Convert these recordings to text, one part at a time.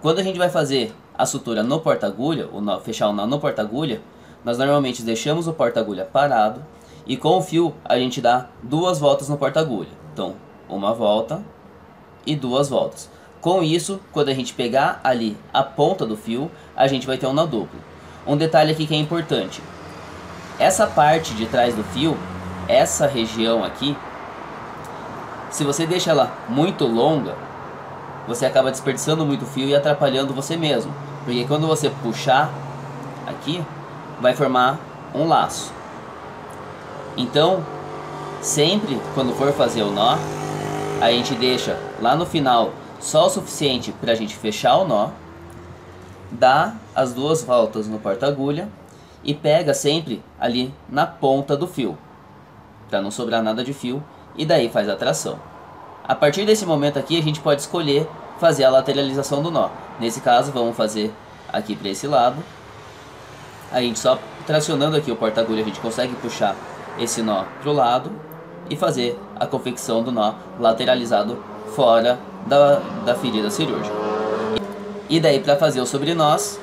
Quando a gente vai fazer a sutura no porta-agulha, fechar o nó no porta-agulha, nós normalmente deixamos o porta-agulha parado e com o fio a gente dá 2 voltas no porta-agulha. Então, uma volta e 2 voltas. Com isso, quando a gente pegar ali a ponta do fio, a gente vai ter um nó duplo. Um detalhe aqui que é importante. Essa parte de trás do fio, essa região aqui, se você deixa ela muito longa, você acaba desperdiçando muito fio e atrapalhando você mesmo. Porque quando você puxar aqui, vai formar um laço. Então, sempre quando for fazer o nó, a gente deixa lá no final só o suficiente para a gente fechar o nó, dá as 2 voltas no porta-agulha e pega sempre ali na ponta do fio, para não sobrar nada de fio, e daí faz a tração. A partir desse momento aqui a gente pode escolher fazer a lateralização do nó. Nesse caso vamos fazer aqui para esse lado. A gente só tracionando aqui o porta-agulha a gente consegue puxar esse nó para o lado e fazer a confecção do nó lateralizado fora da ferida cirúrgica. E daí para fazer o sobrenós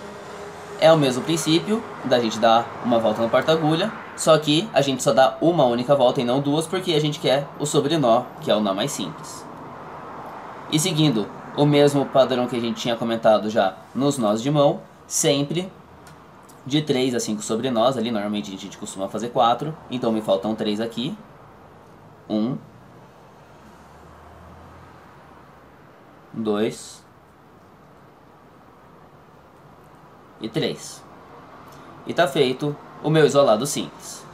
é o mesmo princípio da gente dar uma volta no porta-agulha, só que a gente só dá uma única volta e não 2 porque a gente quer o sobrenó, que é o nó mais simples. E seguindo o mesmo padrão que a gente tinha comentado já nos nós de mão, sempre de 3 a 5 sobrenós, ali normalmente a gente costuma fazer 4, então me faltam 3 aqui. 1, 2 e 3. E tá feito o meu isolado simples.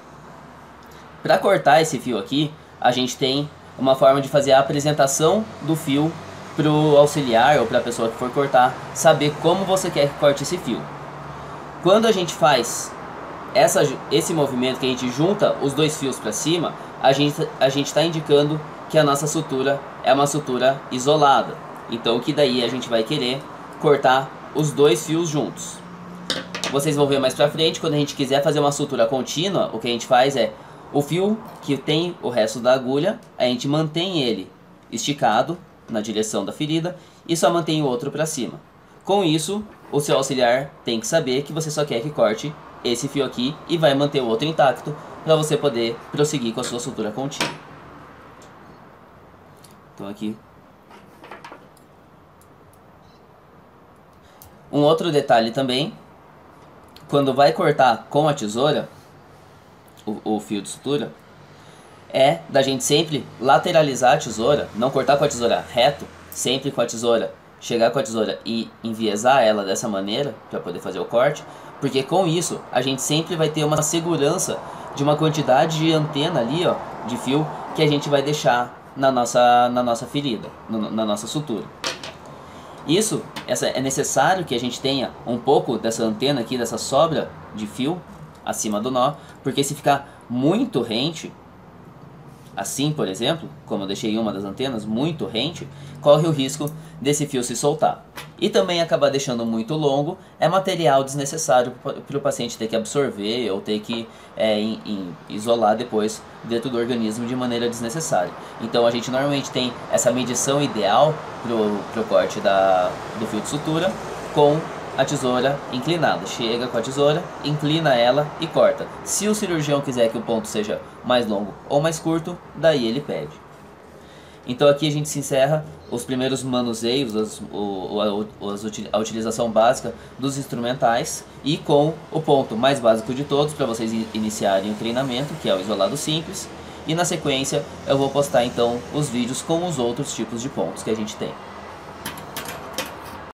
Para cortar esse fio aqui, a gente tem uma forma de fazer a apresentação do fio para o auxiliar ou para a pessoa que for cortar saber como você quer que corte esse fio. Quando a gente faz esse movimento que a gente junta os 2 fios para cima, a gente está indicando que a nossa sutura é uma sutura isolada. Então que daí a gente vai querer cortar os 2 fios juntos. Vocês vão ver mais pra frente, quando a gente quiser fazer uma sutura contínua, o que a gente faz é o fio que tem o resto da agulha, a gente mantém ele esticado na direção da ferida e só mantém o outro para cima. Com isso, o seu auxiliar tem que saber que você só quer que corte esse fio aqui e vai manter o outro intacto para você poder prosseguir com a sua sutura contínua. Então aqui. Um outro detalhe também, quando vai cortar com a tesoura o fio de sutura, é da gente sempre lateralizar a tesoura, não cortar com a tesoura reto, sempre com a tesoura, chegar com a tesoura e enviesar ela dessa maneira para poder fazer o corte, porque com isso a gente sempre vai ter uma segurança de uma quantidade de antena ali, ó, de fio que a gente vai deixar na nossa ferida, na nossa sutura. Isso é necessário que a gente tenha um pouco dessa antena aqui, dessa sobra de fio acima do nó, porque se ficar muito rente, assim por exemplo, como eu deixei uma das antenas muito rente, corre o risco desse fio se soltar. E também acabar deixando muito longo é material desnecessário para o paciente ter que absorver ou ter que isolar depois dentro do organismo de maneira desnecessária. Então a gente normalmente tem essa medição ideal para o corte do fio de sutura com a tesoura inclinada. Chega com a tesoura, inclina ela e corta. Se o cirurgião quiser que o ponto seja mais longo ou mais curto, daí ele pede. Então aqui a gente se encerra os primeiros manuseios, a utilização básica dos instrumentais e com o ponto mais básico de todos para vocês iniciarem o treinamento, que é o isolado simples. E na sequência eu vou postar então os vídeos com os outros tipos de pontos que a gente tem.